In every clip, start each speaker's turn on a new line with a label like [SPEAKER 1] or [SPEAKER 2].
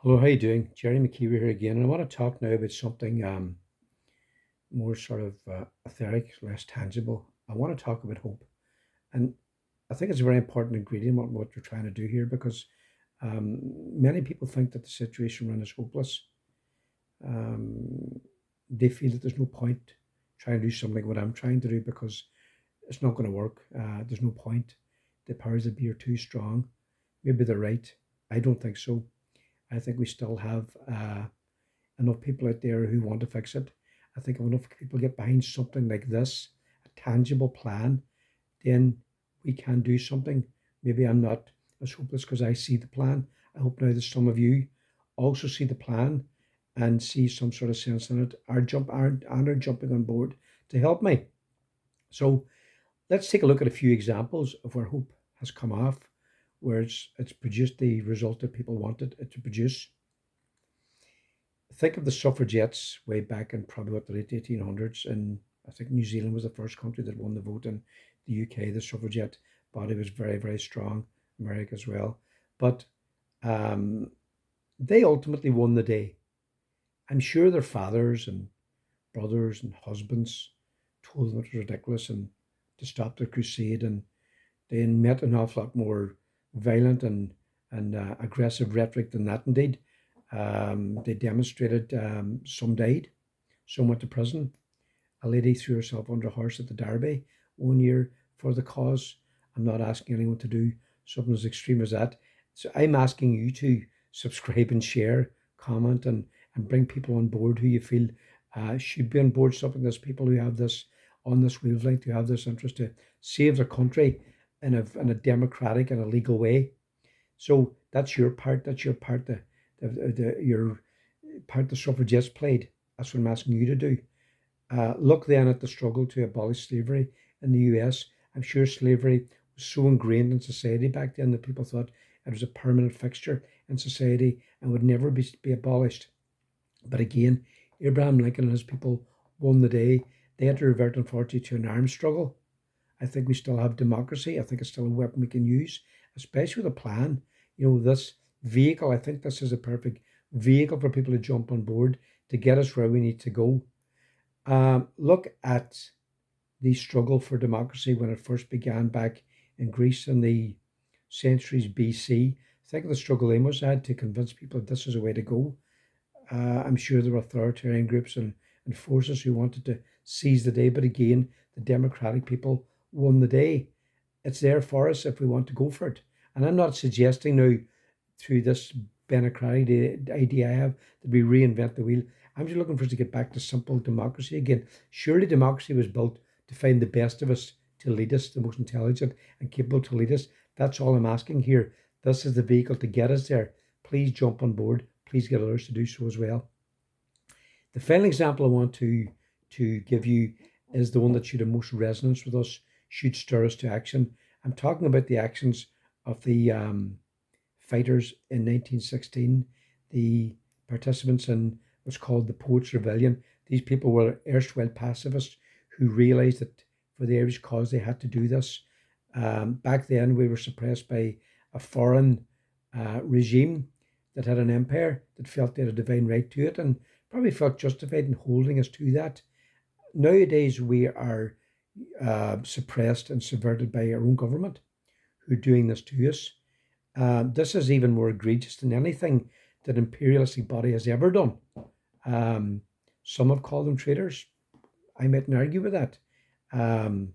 [SPEAKER 1] Hello, how you doing? Jerry McKeever here again, and I want to talk now about something more sort of etheric, less tangible. I want to talk about hope, and I think it's a very important ingredient in what we're trying to do here because many people think that the situation we're in is hopeless. Um, they feel that there's no point trying to do something like what I'm trying to do because it's not going to work. There's no point. The powers that be are too strong. Maybe they're right. I don't think so. I think we still have enough people out there who want to fix it. I think if enough people get behind something like this, a tangible plan, then we can do something. Maybe I'm not as hopeless because I see the plan. I hope now that some of you also see the plan and see some sort of sense in it, are jumping on board to help me. So let's take a look at a few examples of where hope has come off, where it's produced the result that people wanted it to produce. Think of the suffragettes way back in probably what the late 1800s, and I think New Zealand was the first country that won the vote. In the UK, the suffragette body was very, very strong. America as well, but um, they ultimately won the day. I'm sure their fathers and brothers and husbands told them it was ridiculous and to stop the crusade, and they met an awful lot more violent and aggressive rhetoric than that. Indeed, they demonstrated. Some died, some went to prison. A lady threw herself under a horse at the Derby one year for the cause. I'm not asking anyone to do something as extreme as that. So I'm asking you to subscribe and share, comment, and bring people on board who you feel should be on board something. There's people who have this on this wavelength, who have this interest to save their country in a democratic and a legal way. So that's your part. That's your part. Your part the suffragettes played. That's what I'm asking you to do. Look then at the struggle to abolish slavery in the US. I'm sure slavery was so ingrained in society back then that people thought it was a permanent fixture in society and would never be abolished. But again, Abraham Lincoln and his people won the day. They had to revert, unfortunately, to an armed struggle. I think we still have democracy. I think it's still a weapon we can use, especially with a plan. This vehicle, I think this is a perfect vehicle for people to jump on board to get us where we need to go. Look at the struggle for democracy when it first began back in Greece in the centuries BC. Think of the struggle Amos had to convince people that this is a way to go. I'm sure there were authoritarian groups and forces who wanted to seize the day, but again, the democratic people won the day. It's there for us if we want to go for it. And I'm not suggesting now through this democratic idea I have that we reinvent the wheel. I'm just looking for us to get back to simple democracy again. Surely democracy was built to find the best of us to lead us, the most intelligent and capable to lead us. That's all I'm asking here. This is the vehicle to get us there. Please jump on board. Please get others to do so as well. The final example I want to give you is the one that should have most resonance with us, should stir us to action. I'm talking about the actions of the fighters in 1916, the participants in what's called the Poets' Rebellion. These people were erstwhile pacifists who realised that for the Irish cause they had to do this. Back then, we were suppressed by a foreign regime that had an empire that felt they had a divine right to it and probably felt justified in holding us to that. Nowadays, we are suppressed and subverted by our own government who are doing this to us. This is even more egregious than anything that imperialistic body has ever done. Um, some have called them traitors. I mightn't argue with that. Um,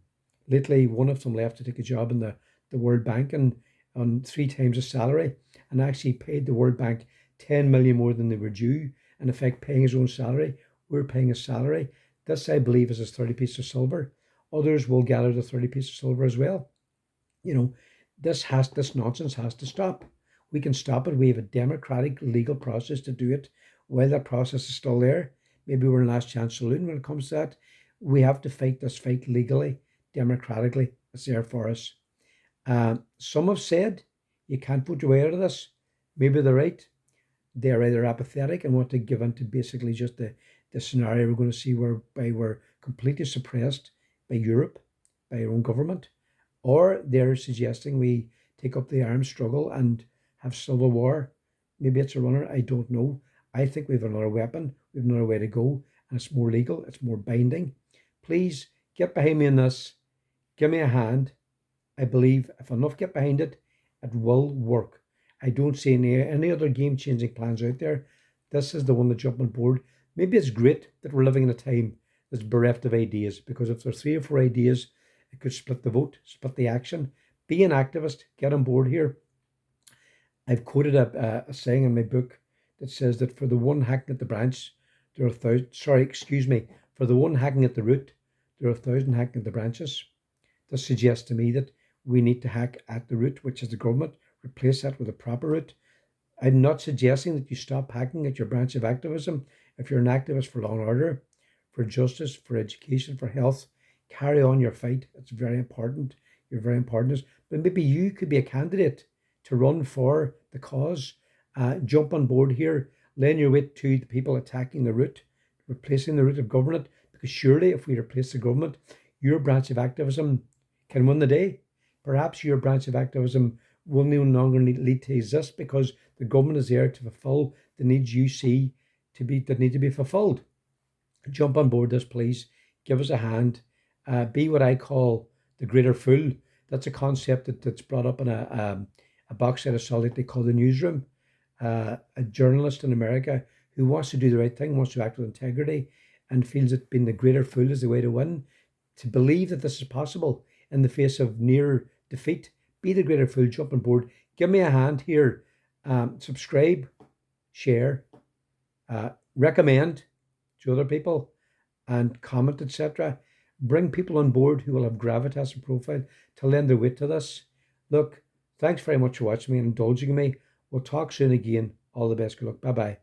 [SPEAKER 1] Lately, one of them left to take a job in the World Bank and on three times his salary, and actually paid the World Bank 10 million more than they were due. In effect, paying his own salary. We're paying his salary. This, I believe, is his 30 piece of silver. Others will gather the 30 piece of silver as well. You know, this nonsense has to stop. We can stop it. We have a democratic legal process to do it. While that process is still there, maybe we're in last chance saloon when it comes to that. We have to fight this fight legally, democratically. It's there for us. Some have said you can't vote your way out of this. Maybe they're right. They're either apathetic and want to give in to basically just the scenario we're going to see whereby we're completely suppressed by Europe, by our own government, or they're suggesting we take up the armed struggle and have civil war Maybe it's a runner. I don't know. I think we have another weapon. We have another way to go, and it's more legal. It's more binding. Please get behind me in this. Give me a hand. I believe if enough get behind it, it will work. I don't see any other game changing plans out there. This is the one to jump on board. Maybe it's great that we're living in a time that's bereft of ideas, because if there's three or four ideas, it could split the vote, split the action. Be an activist, get on board here. I've quoted a saying in my book that says that for the one hacking at the branch, there are sorry, excuse me, for the one hacking at the root, there are 1,000 hacking at the branches. This suggests to me that we need to hack at the root, which is the government, replace that with a proper root. I'm not suggesting that you stop hacking at your branch of activism. If you're an activist for law and order, for justice, for education, for health, carry on your fight. It's very important. You're very important. But maybe you could be a candidate to run for the cause. Jump on board here. Lend your weight to the people attacking the root, replacing the root of government. Because surely, if we replace the government, your branch of activism can win the day. Perhaps your branch of activism will no longer need to exist because the government is there to fulfill the needs you see that need to be fulfilled. Jump on board this, please. Give us a hand. Be what I call the greater fool. That's a concept that's brought up in a box set of solid they call the newsroom. A journalist in America who wants to do the right thing, wants to act with integrity, and feels that being the greater fool is the way to win. To believe that this is possible in the face of near defeat. Be the greater fool, jump on board. Give me a hand here. Subscribe, share, recommend to other people, and comment, etc. Bring people on board who will have gravitas and profile to lend their weight to this. Look, thanks very much for watching me and indulging me. We'll talk soon again. All the best. Good luck. Bye bye.